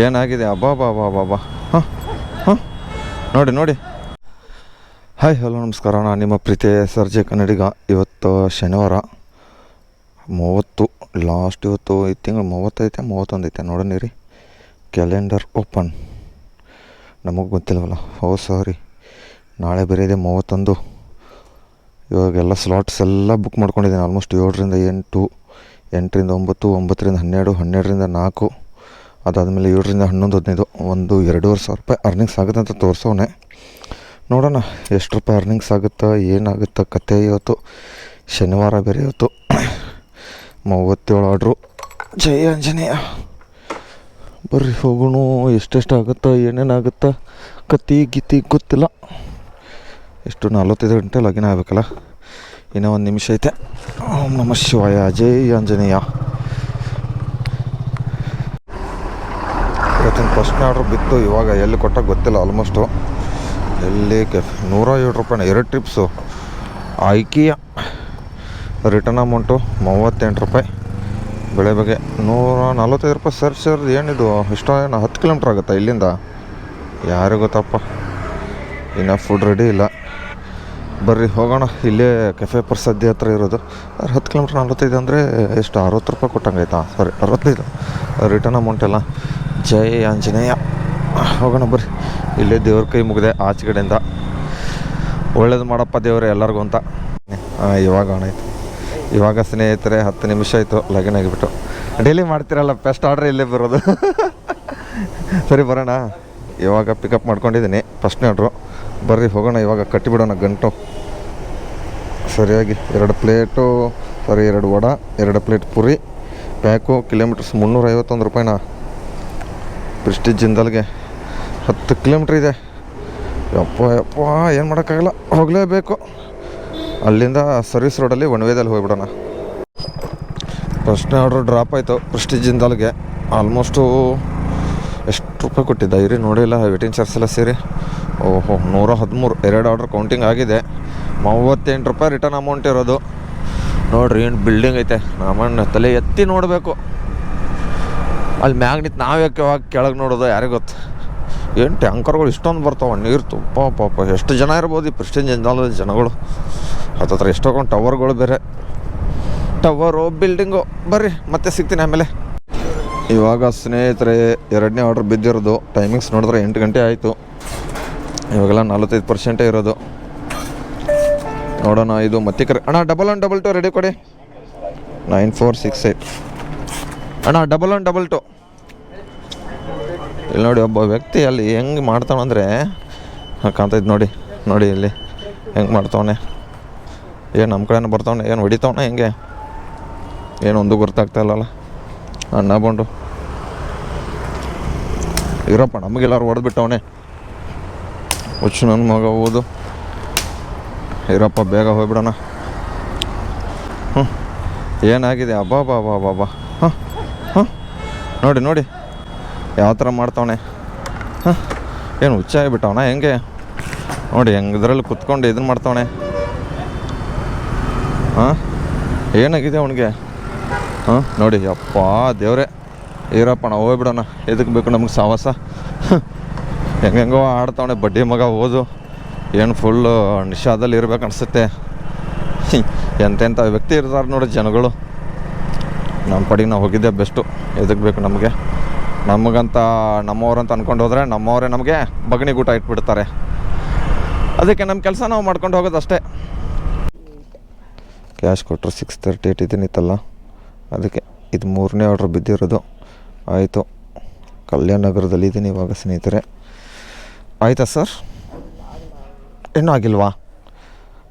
ಏನಾಗಿದೆ ಅಬ್ಬಾ ಬಾ ಬಾ ಬಾ ಬಾ ಹಾಂ ಹಾಂ ನೋಡಿ ನೋಡಿ. ಹಾಯ್ ಹಲೋ ನಮಸ್ಕಾರ, ನಾನು ನಿಮ್ಮ ಪ್ರೀತಿಯ ಸರ್ಜೆ ಕನ್ನಡಿಗ. ಇವತ್ತು ಶನಿವಾರ 30 ಲಾಸ್ಟ್. ಇವತ್ತು ಈ ತಿಂಗಳು 30 ಐತೆ 31 ಐತೆ ನೋಡೋಣ ರೀ. Calendar open. ನಮಗೆ ಗೊತ್ತಿಲ್ಲವಲ್ಲ. ಸಾರಿ, ನಾಳೆ ಬೇರೆ ಇದೆ 31. ಇವಾಗೆಲ್ಲ ಸ್ಲಾಟ್ಸ್ ಎಲ್ಲ ಬುಕ್ ಮಾಡ್ಕೊಂಡಿದ್ದೀನಿ. ಆಲ್ಮೋಸ್ಟ್ 7ರಿಂದ 8, 8ರಿಂದ 9, 9ರಿಂದ 12, 12ರಿಂದ 4, ಅದಾದಮೇಲೆ 7ರಿಂದ 11, 15. ಒಂದು 2,500 ರೂಪಾಯಿ ಅರ್ನಿಂಗ್ಸ್ ಆಗುತ್ತೆ ಅಂತ ತೋರಿಸೋನೆ. ನೋಡೋಣ ಎಷ್ಟು ರೂಪಾಯಿ ಅರ್ನಿಂಗ್ಸ್ ಆಗುತ್ತಾ, ಏನಾಗುತ್ತಾ ಕತೆ. ಇವತ್ತು ಶನಿವಾರ ಬೇರೆ. ಇವತ್ತು 37 ಆರ್ಡ್ರು. ಜೈ ಆಂಜನೇಯ. ಬರ್ರಿ ಹೋಗೋಣ. ಎಷ್ಟೆಷ್ಟು ಆಗುತ್ತಾ, ಏನೇನಾಗುತ್ತಾ ಕತ್ತಿ ಗಿತ್ತಿ ಗೊತ್ತಿಲ್ಲ. ಎಷ್ಟು 45 ಗಂಟೆ ಲಾಗಿನ್ ಆಗಬೇಕಲ್ಲ. ಇನ್ನೂ 1 ನಿಮಿಷ ಐತೆ. ಓಂ ನಮಃ ಶಿವಾಯ, ಜೈ ಆಂಜನೇಯ. ಇವತ್ತಿನ ಫಸ್ಟ್ ಆರ್ಡ್ರ್ ಬಿತ್ತು. ಇವಾಗ ಎಲ್ಲಿ ಕೊಟ್ಟಾಗ ಗೊತ್ತಿಲ್ಲ. ಆಲ್ಮೋಸ್ಟು ಎಲ್ಲಿ 107 ರೂಪಾಯಿನ 2 ಟ್ರಿಪ್ಸು. ಐಕಿಯ ರಿಟರ್ನ್ ಅಮೌಂಟು 38 ರೂಪಾಯಿ. ಬೆಳೆ ಬಗ್ಗೆ 145 ರೂಪಾಯಿ. ಸರ್ ಏನಿದು ಇಷ್ಟ? ಏನು 10 ಕಿಲೋಮೀಟ್ರ್ ಆಗುತ್ತಾ ಇಲ್ಲಿಂದ? ಯಾರಿಗೂ ಗೊತ್ತಪ್ಪ. ಇನ್ನೂ ಫುಡ್ ರೆಡಿ ಇಲ್ಲ. ಬರ್ರಿ ಹೋಗೋಣ. ಇಲ್ಲೇ ಕೆಫೆ ಪ್ರಸಾದಿ ಹತ್ರ ಇರೋದು. 10 ಕಿಲೋಮೀಟ್ರ್ 45 ಅಂದರೆ ಎಷ್ಟು? 60 ರೂಪಾಯಿ ಕೊಟ್ಟಂಗಾಯ್ತಾ? ಸಾರಿ 65 ರಿಟರ್ನ್ ಅಮೌಂಟ್ ಎಲ್ಲ. ಜೈ ಆಂಜನೇಯ. ಹೋಗೋಣ ಬರ್ರಿ. ಇಲ್ಲೇ ದೇವ್ರ ಕೈ ಮುಗಿದೆ ಆಚೆ ಕಡೆಯಿಂದ. ಒಳ್ಳೇದು ಮಾಡಪ್ಪ ದೇವ್ರೆ ಎಲ್ಲರಿಗೂ ಅಂತ. ಇವಾಗ ಆನ್ ಆಯಿತು. ಇವಾಗ ಸ್ನೇಹಿತರೆ 10 ನಿಮಿಷ ಆಯಿತು ಲಾಗಿನ್ ಆಗಿಬಿಟ್ಟು. ಡೈಲಿ ಮಾಡ್ತೀರಲ್ಲ ಫಸ್ಟ್ ಆರ್ಡ್ರ್ ಇಲ್ಲೇ ಬರೋದು. ಸರಿ ಬರೋಣ. ಇವಾಗ ಪಿಕಪ್ ಮಾಡ್ಕೊಂಡಿದ್ದೀನಿ ಫಸ್ಟ್ನೇ ಆರ್ಡ್ರು. ಬರ್ರಿ ಹೋಗೋಣ. ಇವಾಗ ಕಟ್ಟಿಬಿಡೋಣ ಗಂಟು ಸರಿಯಾಗಿ. 2 ಪ್ಲೇಟು, ಸಾರಿ 2 vada, 2 plate puri pack. Kilometres 351 ರೂಪಾಯಿನ. ಪ್ರೆಸ್ಟೀಜ್ ಜಿಂದಾಲ್ಗೆ 10 ಕಿಲೋಮೀಟ್ರ್ ಇದೆ. ಯಪ್ಪ ಏನು ಮಾಡೋಕ್ಕಾಗಲ್ಲ, ಹೋಗಲೇಬೇಕು. ಅಲ್ಲಿಂದ ಸರ್ವಿಸ್ ರೋಡಲ್ಲಿ ಒನ್ ವೇದಲ್ಲಿ ಹೋಗ್ಬಿಡೋಣ. ಫಸ್ಟ್ನೇ ಆರ್ಡ್ರ್ ಡ್ರಾಪ್ ಆಯಿತು ಪ್ರೆಸ್ಟೀಜ್ ಜಿಂದಾಲ್ಗೆ. ಆಲ್ಮೋಸ್ಟು ಎಷ್ಟು ರೂಪಾಯಿ ಕೊಟ್ಟಿದ್ದ ಇರಿ ನೋಡಿಲ್ಲ. ವೇಟಿಂಗ್ ಚಾರ್ಜ್ ಎಲ್ಲ ಸೇರಿ 113. 2 ಆರ್ಡ್ರ್ ಕೌಂಟಿಂಗ್ ಆಗಿದೆ. 38 ರೂಪಾಯಿ ರಿಟರ್ನ್ ಅಮೌಂಟ್ ಇರೋದು. ನೋಡಿರಿ ಏನು ಬಿಲ್ಡಿಂಗ್ ಐತೆ. ನಮ್ಮನ್ನು ತಲೆ ಎತ್ತಿ ನೋಡಬೇಕು. ಅಲ್ಲಿ ಮ್ಯಾಗ್ ನಿಂತು ನಾವು ಯಾವಾಗ ಕೆಳಗೆ ನೋಡೋದು ಯಾರಿಗೆ ಗೊತ್ತು. ಏನು ಟ್ಯಾಂಕರ್ಗಳು ಇಷ್ಟೊಂದು ಬರ್ತಾವೆ ನೀರು ತುಪ್ಪ ಪಾಪ. ಎಷ್ಟು ಜನ ಇರ್ಬೋದು ಈ ಪ್ರೆಸ್ಟೀಜ್ ಜಿಂದಾಲ್ ಜನಗಳು. ಹತ್ತತ್ರ ಎಷ್ಟೊಂದು ಟವರ್ಗಳು ಬೇರೆ. Tower building. ಬರ್ರಿ ಮತ್ತೆ ಸಿಗ್ತೀನಿ ಆಮೇಲೆ. ಇವಾಗ ಸ್ನೇಹಿತರೆ 2ನೇ ಆರ್ಡ್ರ್ ಬಿದ್ದಿರೋದು. ಟೈಮಿಂಗ್ಸ್ ನೋಡಿದ್ರೆ 8 ಗಂಟೆ ಆಯಿತು. ಇವಾಗೆಲ್ಲ 45% ಇರೋದು. ನೋಡೋಣ. ಇದು ಮತ್ತೆ ಕರೆ ಅಣ್ಣ. 1122 ರೆಡಿ ಕೊಡಿ. 9468 ಅಣ್ಣ. 1122 ಇಲ್ಲಿ ನೋಡಿ. ಒಬ್ಬ ವ್ಯಕ್ತಿ ಅಲ್ಲಿ ಹೆಂಗೆ ಮಾಡ್ತಾವಂದರೆ ಕಾಣ್ತೈತೆ ನೋಡಿ. ನೋಡಿ ಇಲ್ಲಿ ಹೆಂಗೆ ಮಾಡ್ತಾವನೆ. ಏನು ನಮ್ಮ ಕಡೆನೂ ಬರ್ತಾವನೆ, ಏನು ಹೊಡಿತಾವನೆ ಹೆಂಗೆ, ಏನೊಂದು ಗೊತ್ತಾಗ್ತಾ ಇಲ್ಲಲ್ಲ. ಅಣ್ಣ ಬಂಡು ಇರಪ್ಪ. ನಮಗೆಲ್ಲರೂ ಹೊಡೆದ್ಬಿಟ್ಟವನೆ. ಹುಚ್ಚು ನನ್ನ ಮಗ ಓದು. ಇರಪ್ಪ ಬೇಗ ಹೋಗ್ಬಿಡೋಣ. ಏನಾಗಿದೆ ಅಬ್ಬಾ ಬಾ ಬಾ ಬಾ ಬಾ ಹಾಂ ಹಾಂ ನೋಡಿ ನೋಡಿ ಯಾವ ಥರ ಮಾಡ್ತಾವನೆ. ಏನು ಹುಚ್ಚ ಆಗಿಬಿಟ್ಟವನ ಹೆಂಗೆ ನೋಡಿ. ಹೆಂಗೆ ಇದರಲ್ಲಿ ಕುತ್ಕೊಂಡು ಇದನ್ನು ಮಾಡ್ತಾವನೆ. ಏನಾಗಿದೆ ಅವನಿಗೆ? ನೋಡಿ ಅಪ್ಪ ದೇವ್ರೆ. ಇರಪ್ಪ ನಾವು ಹೋಗ್ಬಿಡೋಣ. ಎದಕ್ಕೆ ಬೇಕು ನಮ್ಗೆ ಸಾವಾಸ? ಹೆಂಗೆಂಗೋ ಆಡ್ತಾವನೆ ಬಡ್ಡಿ ಮಗ ಓದು. ಏನು ಫುಲ್ಲು ನಿಷಾದಲ್ಲಿ ಇರ್ಬೇಕು ಅನಿಸುತ್ತೆ. ಎಂತೆಂಥ ವ್ಯಕ್ತಿ ಇರ್ತಾರೆ ನೋಡಿ ಜನಗಳು. ನಮ್ಮ ಪಡಿಗೆ ನಾವು ಹೋಗಿದ್ದೆ ಬೆಸ್ಟು. ಎದಕ್ಕೆ ಬೇಕು ನಮಗೆ? ನಮಗಂತ ನಮ್ಮವ್ರಂತ ಅಂದ್ಕೊಂಡು ಹೋದರೆ ನಮ್ಮವರೇ ನಮಗೆ ಬಗಣಿಗೂಟ ಇಟ್ಬಿಡ್ತಾರೆ. ಅದಕ್ಕೆ ನಮ್ಮ ಕೆಲಸ ನಾವು ಮಾಡ್ಕೊಂಡು ಹೋಗೋದು ಅಷ್ಟೇ. ಕ್ಯಾಶ್ ಕೊಟ್ಟರು 638 ಇದನ್ನಿತ್ತಲ್ಲ, ಅದಕ್ಕೆ ಇದು 3ನೇ ಆರ್ಡ್ರ್ ಬಿದ್ದಿರೋದು. ಆಯಿತು. ಕಲ್ಯಾಣ ನಗರದಲ್ಲಿ ಇದ್ದೀನಿ ಇವಾಗ ಸ್ನೇಹಿತರೆ. ಆಯಿತಾ ಸರ್? ಇನ್ನೂ ಆಗಿಲ್ವಾ?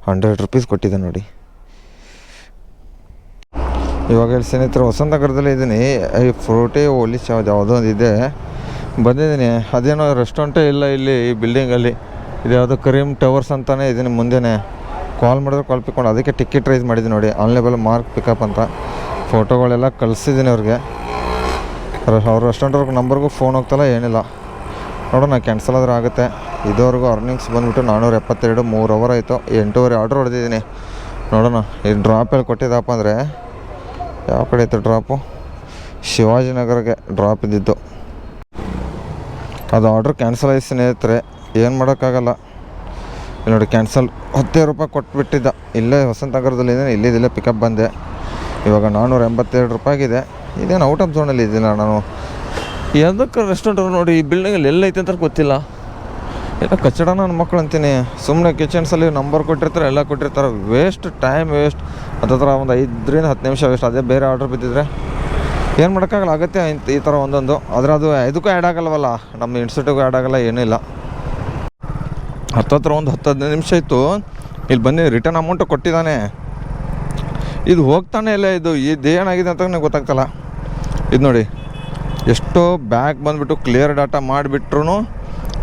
100 ರೂಪೀಸ್ ಕೊಟ್ಟಿದ್ದೆ ನೋಡಿ. ಇವಾಗ ಇಲ್ಲಿ ಸ್ನೇಹಿತರೆ ವಸಂತ ನಗರದಲ್ಲಿ ಇದ್ದೀನಿ. ಈ ಫ್ರೂಟಿ ಓಲಿ ಯಾವುದೋ ಒಂದು ಇದೆ, ಬಂದಿದ್ದೀನಿ. ಅದೇನೋ ರೆಸ್ಟೋರೆಂಟೇ ಇಲ್ಲ ಇಲ್ಲಿ ಈ ಬಿಲ್ಡಿಂಗಲ್ಲಿ. ಇದು ಯಾವುದೋ ಕರೀಮ್ ಟವರ್ಸ್ ಅಂತಲೇ ಇದ್ದೀನಿ ಮುಂದೆನೇ. ಕಾಲ್ ಮಾಡಿದ್ರೆ ಕಾಲ್ ಪಿಕ್ಕೊಂಡು ಅದಕ್ಕೆ ಟಿಕೆಟ್ ರೈಸ್ ಮಾಡಿದ್ದೀನಿ ನೋಡಿ. ಆನ್ಲೈಬಲ್ ಮಾರ್ಕ್ ಪಿಕಪ್ ಅಂತ ಫೋಟೋಗಳೆಲ್ಲ ಕಳಿಸಿದ್ದೀನಿ ಅವ್ರಿಗೆ. ಅವ್ರ ರೆಸ್ಟೋರೆಂಟ್ವ್ರಿಗೆ ನಂಬರ್ಗೂ ಫೋನ್ ಹೋಗ್ತಲ್ಲ ಏನಿಲ್ಲ. ನೋಡೋಣ ಕ್ಯಾನ್ಸಲ್ ಆದರೂ ಆಗುತ್ತೆ. ಇದುವರೆಗೂ ಅರ್ನಿಂಗ್ಸ್ ಬಂದುಬಿಟ್ಟು 472. 3 ಅವರ್ ಆಯಿತು. 8 ಆರ್ಡ್ರ್ ಹೊಡೆದಿದ್ದೀನಿ. ನೋಡೋಣ ಈ ಡ್ರಾಪಲ್ಲಿ ಕೊಟ್ಟಿದ್ದಪ್ಪ ಅಂದರೆ ಯಾವ ಕಡೆ ಐತೆ ಡ್ರಾಪು? ಶಿವಾಜಿನಗರಕ್ಕೆ ಡ್ರಾಪ್ ಇದ್ದಿದ್ದು. ಅದು ಆರ್ಡ್ರ್ ಕ್ಯಾನ್ಸಲ್ ಆಗಿ ಸ್ನೇಹಿತರೆ, ಏನು ಮಾಡೋಕ್ಕಾಗಲ್ಲ. ನೋಡಿ ಕ್ಯಾನ್ಸಲ್ 10 ರೂಪಾಯಿ ಕೊಟ್ಬಿಟ್ಟಿದ್ದ. ಇಲ್ಲೇ ವಸಂತನಗರದಲ್ಲಿ ಇಲ್ಲಿದ್ದಿಲ್ಲೇ ಪಿಕಪ್ ಬಂದೆ. ಇವಾಗ 482 ರೂಪಾಯಿಗಿದೆ. ಇದೇನು ಔಟ್ ಆಫ್ ಝೋನಲ್ಲಿ ಇದ್ದಿಲ್ಲ ನಾನು. ಯಾವುದಕ್ಕೆ ರೆಸ್ಟೋರೆಂಟ್ ನೋಡಿ ಈ ಬಿಲ್ಡಿಂಗಲ್ಲಿ ಎಲ್ಲೈತೆ ಅಂತ ಗೊತ್ತಿಲ್ಲ. ಎಲ್ಲ ಕಚ್ಚಡ ನನ್ನ ಮಕ್ಕಳು ಅಂತೀನಿ. ಸುಮ್ಮನೆ ಕಿಚನ್ಸಲ್ಲಿ ನಂಬರ್ ಕೊಟ್ಟಿರ್ತಾರೆ, ಎಲ್ಲ ಕೊಟ್ಟಿರ್ತಾರೆ. Waste, time waste. ಹತ್ರ ಒಂದು 5 ರಿಂದ 10 ನಿಮಿಷ ವೇಸ್ಟ್. ಅದೇ ಬೇರೆ ಆರ್ಡ್ರ್ ಬಿದ್ದಿದ್ರೆ ಏನು ಮಾಡೋಕ್ಕಾಗಲ್ಲ. ಆಗುತ್ತೆ ಈ ಥರ ಒಂದೊಂದು. ಆದರೆ ಅದು ಇದಕ್ಕೂ ಆ್ಯಡ್ ಆಗಲ್ವಲ್ಲ, ನಮ್ಮ ಇನ್ಸ್ಟಿಟ್ಯೂಟ್ಗೂ ಆ್ಯಡ್ ಆಗಲ್ಲ, ಏನೂ ಇಲ್ಲ. ಹತ್ತತ್ರ ಒಂದು 10-15 ನಿಮಿಷ ಇತ್ತು. ಇಲ್ಲಿ ಬಂದು ರಿಟರ್ನ್ ಅಮೌಂಟು ಕೊಟ್ಟಿದ್ದಾನೆ. ಇದು ಹೋಗ್ತಾನೆ ಇಲ್ಲ. ಇದು ಏನಾಗಿದೆ ಅಂತ ನನಗೆ ಗೊತ್ತಾಗ್ತಲ್ಲ. ಇದು ನೋಡಿ, ಎಷ್ಟೋ ಬ್ಯಾಗ್ ಬಂದುಬಿಟ್ಟು ಕ್ಲಿಯರ್ ಡಾಟಾ ಮಾಡಿಬಿಟ್ರು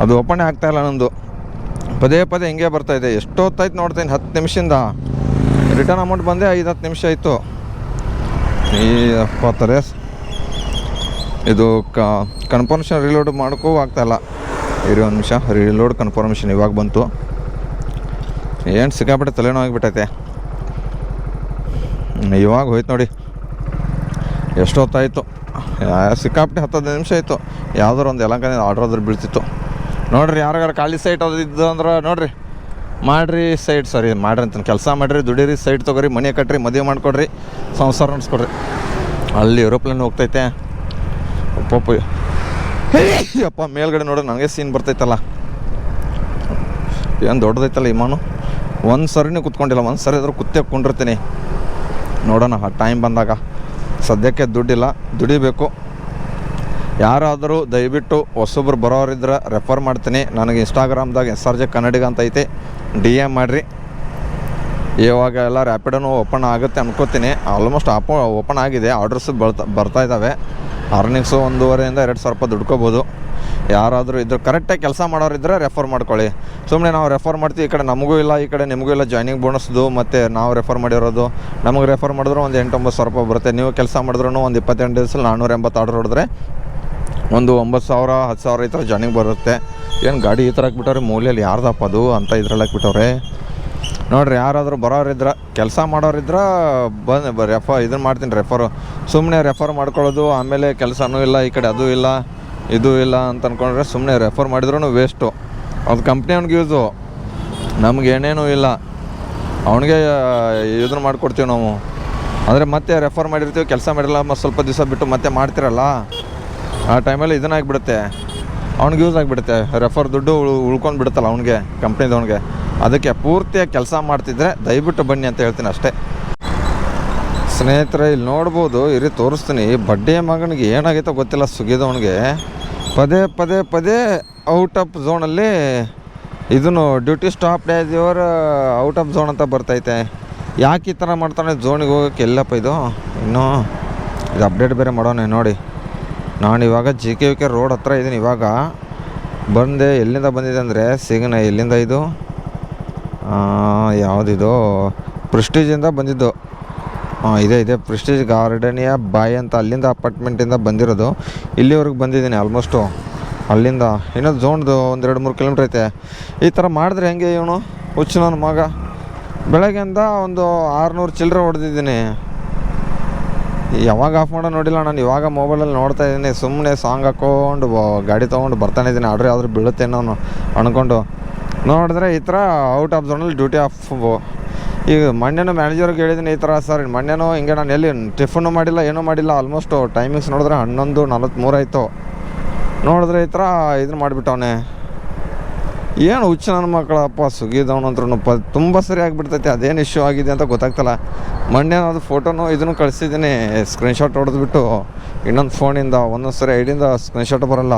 ಅದು ಓಪನೇ ಆಗ್ತಾಯಿಲ್ಲ. ನಂದು ಪದೇ ಹಿಂಗೆ ಬರ್ತಾಯಿದೆ. ಎಷ್ಟೊತ್ತಾಯ್ತು ನೋಡ್ತೀನಿ, 10 ನಿಮಿಷದಿಂದ. ರಿಟರ್ನ್ ಅಮೌಂಟ್ ಬಂದೆ 5-10 ನಿಮಿಷ ಆಯಿತು. ಈ ಅಪ್ಪತ್ತಾರೆ ಇದು ಕನ್ಫರ್ಮೇಷನ್ ರೀಲೋಡ್ ಮಾಡೋಕ್ಕೂ ಆಗ್ತಾಯಿಲ್ಲ. ಇರಿ ಒಂದು ನಿಮಿಷ, ರೀಲೋಡ್ ಕನ್ಫರ್ಮೇಷನ್ ಇವಾಗ ಬಂತು. ಏನು ಸಿಕ್ಕಾಬಿಟ್ಟೆ ತಲೆನೋ ಆಗಿಬಿಟ್ಟೈತೆ. ಇವಾಗ ಹೋಯ್ತು ನೋಡಿ, ಎಷ್ಟೊತ್ತಾಯಿತು. ಸಿಕ್ಕಾಬಿಟ್ಟೆ 10-15 ನಿಮಿಷ ಆಯಿತು. ಯಾವ್ದಾರು ಒಂದು ಯಲಹಂಕ ಆರ್ಡ್ರ್ ಆದ್ರೂ ಬೀಳ್ತಿತ್ತು. ನೋಡಿರಿ, ಯಾರಿಗಾರು ಖಾಲಿ ಸೈಟ್ ಅದು ಇದ್ದು ಅಂದ್ರೆ ನೋಡಿರಿ, ಮಾಡಿರಿ ಸೈಟ್. ಸರಿ ಮಾಡಿರಿ ಅಂತಾನೆ, ಕೆಲಸ ಮಾಡಿರಿ, ದುಡೀರಿ, ಸೈಟ್ ತೊಗೊರಿ, ಮನೆ ಕಟ್ಟಿರಿ, ಮದುವೆ ಮಾಡಿಕೊಡ್ರಿ, ಸಂಸಾರ ನಡೆಸ್ಕೊಡ್ರಿ. ಅಲ್ಲಿ ಏರೋಪ್ಲೇನ್ ಹೋಗ್ತೈತೆ. ಅಪ್ಪಪ್ಪ ಅಪ್ಪ ಮೇಲ್ಗಡೆ ನೋಡ್ರಿ, ನನಗೆ ಸೀನ್ ಬರ್ತೈತಲ್ಲ. ಏನು ದೊಡ್ಡದೈತಲ್ಲ ವಿಮಾನು. ಒಂದು ಸರಿನೂ ಕುತ್ಕೊಂಡಿಲ್ಲ. ಒಂದು ಸರಿ ಆದರೂ ಕುತ್ತೇ ಕುಂಡಿರ್ತೀನಿ. ನೋಡೋಣ ಆ ಟೈಮ್ ಬಂದಾಗ. ಸದ್ಯಕ್ಕೆ ದುಡ್ಡಿಲ್ಲ, ದುಡಿಬೇಕು. ಯಾರಾದರೂ ದಯವಿಟ್ಟು ಹೊಸೊಬ್ರು ಬರೋರಿದ್ರೆ ರೆಫರ್ ಮಾಡ್ತೀನಿ. ನನಗೆ ಇನ್ಸ್ಟಾಗ್ರಾಮ್ದಾಗ SRJ ಕನ್ನಡಿಗ ಅಂತ ಐತೆ, DM ಮಾಡಿರಿ. ಇವಾಗ ಎಲ್ಲ ರ್ಯಾಪಿಡೋನು ಓಪನ್ ಆಗುತ್ತೆ ಅನ್ಕೋತೀನಿ. ಆಲ್ಮೋಸ್ಟ್ ಓಪನ್ ಆಗಿದೆ. ಆರ್ಡರ್ಸು ಬರ್ತಾ ಇದ್ದಾವೆ. ಅರ್ನಿಂಗ್ಸು 1,500 ರಿಂದ 2,000 ರೂಪಾಯಿ ದುಡ್ಕೋಬೋದು. ಯಾರಾದರೂ ಇದ್ರೆ ಕರೆಕ್ಟಾಗಿ ಕೆಲಸ ಮಾಡೋರಿದ್ದರೆ ರೆಫರ್ ಮಾಡ್ಕೊಳ್ಳಿ. ಸುಮ್ಮನೆ ನಾವು ರೆಫರ್ ಮಾಡ್ತೀವಿ, ಈ ಕಡೆ ನಮಗೂ ಇಲ್ಲ, ಈ ಕಡೆ ನಿಮಗೂ ಇಲ್ಲ. ಜಾಯ್ನಿಂಗ್ ಬೋನಸ್ದು ಮತ್ತು ನಾವು ರೆಫರ್ ಮಾಡಿರೋದು, ನಮಗೆ ರೆಫರ್ ಮಾಡಿದ್ರು ಒಂದು 8,000-9,000 ರೂಪಾಯಿ ಬರುತ್ತೆ. ನೀವು ಕೆಲಸ ಮಾಡಿದ್ರೂ ಒಂದು 28 ಡೇಸಲ್ಲಿ 480 ಆರ್ಡರ್ ಹೊಡೆದ್ರೆ ಒಂದು 9,000-10,000 ಈ ಥರ ಜಾಯ್ನಿಂಗ್ ಬರುತ್ತೆ. ಏನು ಗಾಡಿ ಈ ಥರ ಹಾಕ್ಬಿಟ್ಟವ್ರೆ, ಮೂಲೆಯಲ್ಲಿ ಯಾರ್ದಪ್ಪ ಅದು ಅಂತ ಇದ್ರಲ್ಲಿ ಹಾಕ್ಬಿಟ್ಟವ್ರೆ. ನೋಡಿರಿ, ಯಾರಾದರೂ ಬರೋರಿದ್ರೆ, ಕೆಲಸ ಮಾಡೋರಿದ್ರೆ ಇದನ್ನು ಮಾಡ್ತೀನಿ ರೆಫರು. ಸುಮ್ಮನೆ ರೆಫರ್ ಮಾಡ್ಕೊಳ್ಳೋದು, ಆಮೇಲೆ ಕೆಲಸನೂ ಇಲ್ಲ, ಈ ಕಡೆ ಅದು ಇಲ್ಲ, ಇದು ಇಲ್ಲ ಅಂತ ಅಂದ್ಕೊಂಡ್ರೆ ಸುಮ್ಮನೆ ರೆಫರ್ ಮಾಡಿದ್ರೂ ವೇಸ್ಟು. ಅದು ಕಂಪ್ನಿ ಅವ್ನಿಗೆ ಯೂಸು, ನಮ್ಗೆ ಏನೇನೂ ಇಲ್ಲ. ಅವನಿಗೆ ಇದನ್ನು ಮಾಡಿಕೊಡ್ತೀವಿ ನಾವು. ಅಂದರೆ ಮತ್ತೆ ರೆಫರ್ ಮಾಡಿರ್ತೀವಿ, ಕೆಲಸ ಮಾಡಿರಲ್ಲ, ಮತ್ತು ಸ್ವಲ್ಪ ದಿವಸ ಬಿಟ್ಟು ಮತ್ತೆ ಮಾಡ್ತಿರಲ್ಲ, ಆ ಟೈಮಲ್ಲಿ ಇದನ್ನು ಆಗಿಬಿಡುತ್ತೆ, ಅವ್ನಿಗೆ ಯೂಸ್ ಆಗಿಬಿಡುತ್ತೆ. ರೆಫರ್ ದುಡ್ಡು ಉಳ್ಕೊಂಡು ಬಿಡುತ್ತಲ್ಲ ಅವ್ನಿಗೆ, ಕಂಪ್ನಿದವನಿಗೆ. ಅದಕ್ಕೆ ಪೂರ್ತಿಯಾಗಿ ಕೆಲಸ ಮಾಡ್ತಿದ್ರೆ ದಯವಿಟ್ಟು ಬನ್ನಿ ಅಂತ ಹೇಳ್ತೀನಿ ಅಷ್ಟೇ. ಸ್ನೇಹಿತರೆ, ಇಲ್ಲಿ ನೋಡ್ಬೋದು, ಇರಿ ತೋರಿಸ್ತೀನಿ. ಬಡ್ಡಿ ಮಗನಿಗೆ ಏನಾಗೈತೋ ಗೊತ್ತಿಲ್ಲ, ಸುಗಿದವನಿಗೆ ಪದೇ ಔಟ್ ಆಫ್ ಝೋನಲ್ಲಿ ಇದನ್ನು duty stop as your out of zone ಅಂತ ಬರ್ತೈತೆ. ಯಾಕೆ ಈ ಥರ ಮಾಡ್ತಾನೆ? ಝೋನಿಗೆ ಹೋಗೋಕ್ಕೆ ಎಲ್ಲಪ್ಪ ಇದು. ಇನ್ನೂ ಇದು ಅಪ್ಡೇಟ್ ಬೇರೆ ಮಾಡೋಣ ನೋಡಿ. ನಾನು ಇವಾಗ JKVK ರೋಡ್ ಹತ್ರ ಇದ್ದೀನಿ. ಇವಾಗ ಬಂದೆ. ಎಲ್ಲಿಂದ ಬಂದಿದೆ ಅಂದರೆ ಎಲ್ಲಿಂದ ಇದು ಯಾವುದಿದು ಪ್ರೆಸ್ಟೀಜಿಂದ ಬಂದಿದ್ದು. ಇದೆ ಪ್ರೆಸ್ಟೀಜ್ ಗಾರ್ಡನಿಯ ಬಾಯ್ ಅಂತ, ಅಲ್ಲಿಂದ ಅಪಾರ್ಟ್ಮೆಂಟಿಂದ ಬಂದಿರೋದು. ಇಲ್ಲಿವರೆಗೆ ಬಂದಿದ್ದೀನಿ ಆಲ್ಮೋಸ್ಟು. ಅಲ್ಲಿಂದ ಇನ್ನೊಂದು ಝೋನ್ದು 1-2-3 ಕಿಲೋಮೀಟ್ರ್ ಐತೆ. ಈ ಥರ ಮಾಡಿದ್ರೆ ಹೆಂಗೆ ಇವನು ಹುಚ್ಚು ನನ್ನ ಮಗ? ಬೆಳಗ್ಗೆಯಿಂದ ಒಂದು 600 ಚಿಲ್ಲರೆ ಹೊಡೆದಿದ್ದೀನಿ. ಯಾವಾಗ ಆಫ್ ಮಾಡೋ ನೋಡಿಲ್ಲ ನಾನು. ಇವಾಗ ಮೊಬೈಲಲ್ಲಿ ನೋಡ್ತಾ ಇದ್ದೀನಿ. ಸುಮ್ಮನೆ ಸಾಂಗ್ ಹಾಕ್ಕೊಂಡು ಗಾಡಿ ತೊಗೊಂಡು ಬರ್ತಾನೆ ಇದ್ದೀನಿ. ಆರ್ಡ್ರ್ ಯಾವ್ದು ಬೀಳುತ್ತೆ ನಾನು ಅಂದ್ಕೊಂಡು ನೋಡಿದ್ರೆ ಈ ಥರ ಔಟ್ ಆಫ್ ಝೋನಲ್ಲಿ ಡ್ಯೂಟಿ ಆಫ್. ಈಗ ಮೊನ್ನೆನೂ ಮ್ಯಾನೇಜರ್ಗೆ ಹೇಳಿದ್ದೀನಿ ಈ ಥರ, ಸರ್ ಮೊನ್ನೆನೂ ಹಿಂಗೆ ನಾನು ಎಲ್ಲಿ ಟಿಫನ್ನು ಮಾಡಿಲ್ಲ, ಏನೂ ಮಾಡಿಲ್ಲ. ಆಲ್ಮೋಸ್ಟ್ ಟೈಮಿಂಗ್ಸ್ ನೋಡಿದ್ರೆ 11:43 ಆಯಿತು. ನೋಡಿದ್ರೆ ಈ ಥರ ಇದನ್ನು ಮಾಡಿಬಿಟ್ಟವನೆ. ಏನು ಹುಚ್ಚು ನನ್ನ ಮಕ್ಕಳಪ್ಪ, ಸುಗಿದವನಂದ್ರೂ ತುಂಬ ಸರಿ ಆಗಿಬಿಡ್ತೈತೆ. ಅದೇನು ಇಶ್ಯೂ ಆಗಿದೆ ಅಂತ ಗೊತ್ತಾಗ್ತಲ್ಲ. ಮೊನ್ನೆ ಅದು ಫೋಟೋನು ಇದನ್ನು ಕಳಿಸಿದ್ದೀನಿ, ಸ್ಕ್ರೀನ್ಶಾಟ್ ಹೊಡೆದ್ಬಿಟ್ಟು ಇನ್ನೊಂದು ಫೋನಿಂದ. ಒಂದೊಂದು ಸರಿ ಐಡಿಯಿಂದ ಸ್ಕ್ರೀನ್ಶಾಟ್ ಬರೋಲ್ಲ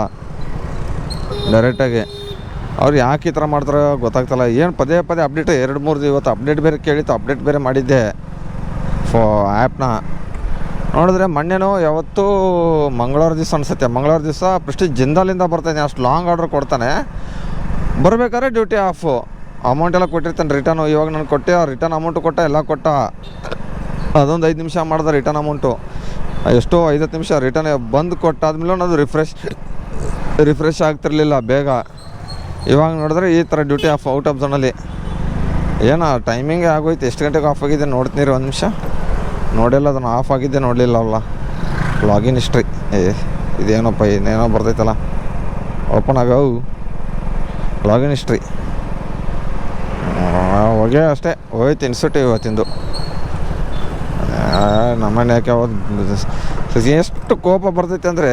ಡೈರೆಕ್ಟಾಗಿ. ಅವ್ರು ಯಾಕೆ ಈ ಥರ ಮಾಡ್ತಾರೆ ಗೊತ್ತಾಗ್ತಲ್ಲ. ಏನು ಪದೇ ಅಪ್ಡೇಟ್ 2-3 ಇವತ್ತು ಅಪ್ಡೇಟ್ ಬೇರೆ ಕೇಳಿತ್ತು, ಅಪ್ಡೇಟ್ ಬೇರೆ ಮಾಡಿದ್ದೆ ಆ್ಯಪ್ನ. ನೋಡಿದ್ರೆ ಮೊನ್ನೆನೂ ಯಾವತ್ತೂ ಮಂಗಳವಾರ ದಿವಸ ಅನಿಸುತ್ತೆ, ಮಂಗಳವಾರ ದಿವಸ ಪ್ರೆಸ್ಟೀಜ್ ಜಿಂದಾಲಿಂದ ಬರ್ತಾನೆ. ಅಷ್ಟು ಲಾಂಗ್ ಆರ್ಡ್ರ್ ಕೊಡ್ತಾನೆ. ಬರಬೇಕಾದ್ರೆ ಡ್ಯೂಟಿ ಆಫು. ಅಮೌಂಟ್ ಎಲ್ಲ ಕೊಟ್ಟಿರ್ತಾನೆ ರಿಟರ್ನು. ಇವಾಗ ನಾನು ಕೊಟ್ಟೆ, ರಿಟರ್ನ್ ಅಮೌಂಟು ಕೊಟ್ಟ, ಎಲ್ಲ ಕೊಟ್ಟ. ಅದೊಂದು 5 ನಿಮಿಷ ಮಾಡಿದೆ ರಿಟರ್ನ್ ಅಮೌಂಟು. ಎಷ್ಟೋ 5-10 ನಿಮಿಷ ರಿಟರ್ನ್ ಬಂದು ಕೊಟ್ಟಾದ್ಮೇಲೆ ಅದು ರಿಫ್ರೆಶ್ ಆಗ್ತಿರ್ಲಿಲ್ಲ ಬೇಗ. ಇವಾಗ ನೋಡಿದ್ರೆ ಈ ಥರ ಡ್ಯೂಟಿ ಆಫ್ ಔಟ್ ಆಫ್ ಝೋನಲ್ಲಿ. ಏನೋ ಟೈಮಿಂಗೇ ಆಗೋಯ್ತು. ಎಷ್ಟು ಗಂಟೆಗೆ ಆಫ್ ಆಗಿದೆ ನೋಡ್ತೀನಿ, 1 ನಿಮಿಷ. ನೋಡಿಲ್ಲ ಅದನ್ನು, ಆಫ್ ಆಗಿದ್ದೆ ನೋಡಲಿಲ್ಲ ಅಲ್ಲ. ಲಾಗಿನ್ ಹಿಸ್ಟ್ರಿ ಇದೇನಪ್ಪ ಇನ್ನೇನೋ ಬರ್ತೈತಲ್ಲ ಓಪನ್ ಆಗವು ಲಾಗಿನ್ ಹಿಸ್ಟ್ರಿ ಹೋಗೇ ಅಷ್ಟೇ ಹೋಯ್ತು ಇನ್ಸ್ಟಿಟ್ಯೂಟ್ ಇವತ್ತಿಂದು ನಮ್ಮನೆ ಯಾಕೆ ಎಷ್ಟು ಕೋಪ ಬರ್ತೈತೆ ಅಂದರೆ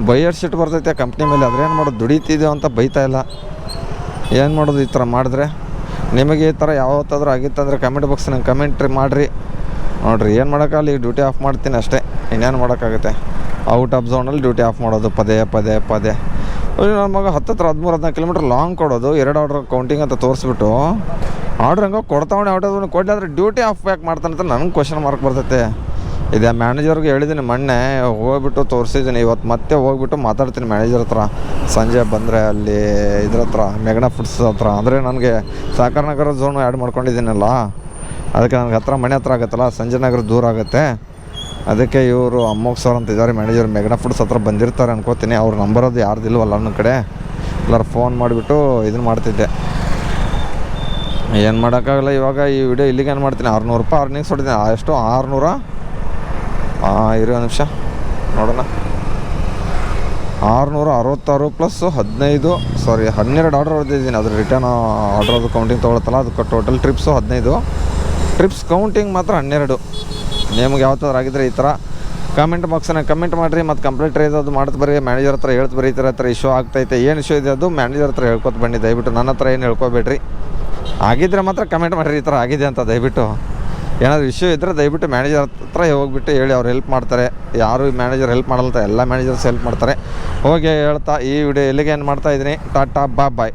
ಬೈಯರ್ ಸಿಟ್ಟು ಬರ್ತೈತೆ ಕಂಪ್ನಿ ಮೇಲೆ. ಆದರೆ ಏನು ಮಾಡೋದು, ದುಡಿತಿದ್ದೇವೆ ಅಂತ ಬೈತಾ ಇಲ್ಲ. ಏನು ಮಾಡೋದು ಈ ಥರ ಮಾಡಿದ್ರೆ? ನಿಮಗೆ ಈ ಥರ ಯಾವತ್ತಾದ್ರೂ ಆಗಿತ್ತಂದರೆ ಕಮೆಂಟ್ ಬಾಕ್ಸ್ ನಂಗೆ ಕಮೆಂಟ್ರಿ ಮಾಡಿರಿ. ನೋಡಿರಿ ಏನು ಮಾಡೋಕ್ಕಾಗಲ್ಲ, ಈಗ ಡ್ಯೂಟಿ ಆಫ್ ಮಾಡ್ತೀನಿ ಅಷ್ಟೇ, ಇನ್ನೇನು ಮಾಡೋಕ್ಕಾಗುತ್ತೆ. ಔಟ್ ಆಫ್ ಝೋನಲ್ಲಿ ಡ್ಯೂಟಿ ಆಫ್ ಮಾಡೋದು ಪದೇ ನನ್ನ ಮಗ 13-14 ಕಿಲೋಮೀಟ್ರ್ ಲಾಂಗ್ ಕೊಡೋದು, 2 ಆರ್ಡ್ರ್ ಕೌಂಟಿಂಗ್ ಅಂತ ತೋರಿಸ್ಬಿಟ್ಟು ಆರ್ಡ್ರ್ ಹಂಗೆ ಕೊಡ್ತಾವಣೆ ಔಟ್ ಆಫ್ ಕೊಡಲಿ, ಆದರೆ ಡ್ಯೂಟಿ ಆಫ್ ಯಾಕೆ ಮಾಡ್ತಾನೆ ಅಂತ ನನಗೆ ಕ್ವಶನ್ ಮಾರ್ಕ್ ಬರ್ತೈತೆ. ಇದೆ ಮ್ಯಾನೇಜರ್ಗೆ ಹೇಳಿದ್ದೀನಿ ಮೊನ್ನೆ, ಹೋಗ್ಬಿಟ್ಟು ತೋರಿಸಿದ್ದೀನಿ. ಇವತ್ತು ಮತ್ತೆ ಹೋಗ್ಬಿಟ್ಟು ಮಾತಾಡ್ತೀನಿ ಮ್ಯಾನೇಜರ್ ಹತ್ರ ಸಂಜೆ ಬಂದರೆ, ಅಲ್ಲಿ ಇದ್ರ ಹತ್ರ ಮೆಗನಾ ಫುಡ್ಸ್ ಹತ್ರ. ಅಂದರೆ ನನಗೆ ಸಹಕಾರ ನಗರ ಝೋನು ಆ್ಯಡ್ ಮಾಡ್ಕೊಂಡಿದ್ದೀನಲ್ಲ, ಅದಕ್ಕೆ ನನಗೆ ಹತ್ರ ಮನೆ ಹತ್ರ ಆಗುತ್ತಲ್ಲ, ಸಂಜೆ ನಗರ ದೂರ ಆಗುತ್ತೆ. ಅದಕ್ಕೆ ಇವರು ಅಮ್ಮೋಗ್ ಸರ್ ಅಂತ ಇದ್ದಾರೆ ಮ್ಯಾನೇಜರ್, ಮೆಗನಾ ಫುಡ್ಸ್ ಹತ್ರ ಬಂದಿರ್ತಾರೆ ಅನ್ಕೋತೀನಿ. ಅವ್ರ ನಂಬರ್ ಅದು ಯಾರ್ದಿಲ್ವಲ್ಲ ನನ್ನ ಕಡೆ, ಎಲ್ಲರೂ ಫೋನ್ ಮಾಡಿಬಿಟ್ಟು ಇದನ್ನು ಮಾಡ್ತಿದ್ದೆ. ಏನು ಮಾಡೋಕ್ಕಾಗಲ್ಲ. ಇವಾಗ ಈ ವಿಡಿಯೋ ಇಲ್ಲಿಗೆ ಏನು ಮಾಡ್ತೀನಿ, 600 ರೂಪಾಯಿ ಅರ್ನಿಂಗ್ಸ್ ಹೊಡಿತೀನಿ. ಎಷ್ಟು 600 ಇರೋ ನಿಮಿಷ ನೋಡೋಣ. 666 ಪ್ಲಸ್ 12 ಆರ್ಡರ್ ಹೊಡೆದಿದ್ದೀನಿ. ಅದ್ರ ರಿಟರ್ನ್ ಆರ್ಡ್ರದು ಕೌಂಟಿಂಗ್ ತೊಗೊಳತ್ತಲ್ಲ, ಅದಕ್ಕೆ ಟೋಟಲ್ ಟ್ರಿಪ್ಸು 15 ಟ್ರಿಪ್ಸ್, ಕೌಂಟಿಂಗ್ ಮಾತ್ರ 12. ನಿಮ್ಗೆ ಯಾವತ್ತಾದ್ರೂ ಆಗಿದ್ರೆ ಈ ಥರ ಕಮೆಂಟ್ ಬಾಕ್ಸನ್ನ ಕಮೆಂಟ್ ಮಾಡಿರಿ. ಮತ್ತು ಕಂಪ್ಲೇಂಟ್ ಅದು ಮಾಡ್ತು ಬರ್ರಿ, ಮ್ಯಾನೇಜರ್ ಹತ್ರ ಹೇಳ್ತು ಬರ್ರಿ, ಈ ಥರ ಇಶ್ಯೂ ಆಗ್ತೈತೆ. ಏನು ಇಶ್ಯೂ ಇದೆ ಅದು ಮ್ಯಾನೇಜರ್ ಹತ್ರ ಹೇಳ್ಕೊತ ಬನ್ನಿ ದಯವಿಟ್ಟು. ನನ್ನ ಹತ್ರ ಏನು ಹೇಳ್ಕೊಬೇಡ್ರಿ. ಆಗಿದ್ದರೆ ಮಾತ್ರ ಕಮೆಂಟ್ ಮಾಡಿರಿ ಈ ಥರ ಆಗಿದೆ ಅಂತ ದಯವಿಟ್ಟು. ಏನಾದರೂ ಇಶ್ಯೂ ಇದ್ದರೆ ದಯವಿಟ್ಟು ಮ್ಯಾನೇಜರ್ ಹತ್ರ ಹೋಗ್ಬಿಟ್ಟು ಹೇಳಿ, ಅವ್ರು ಹೆಲ್ಪ್ ಮಾಡ್ತಾರೆ. ಯಾರು ಮ್ಯಾನೇಜರ್ ಹೆಲ್ಪ್ ಮಾಡಲ್ಲ, ಎಲ್ಲ ಮ್ಯಾನೇಜರ್ಸ್ ಹೆಲ್ಪ್ ಮಾಡ್ತಾರೆ. ಹೋಗಿ ಹೇಳ್ತಾ ಈ ವಿಡಿಯೋ ಎಲ್ಲಿಗೆ ಏನು ಮಾಡ್ತಾಯಿದ್ದೀನಿ. ಟಾಟಾ ಬಾಯ್.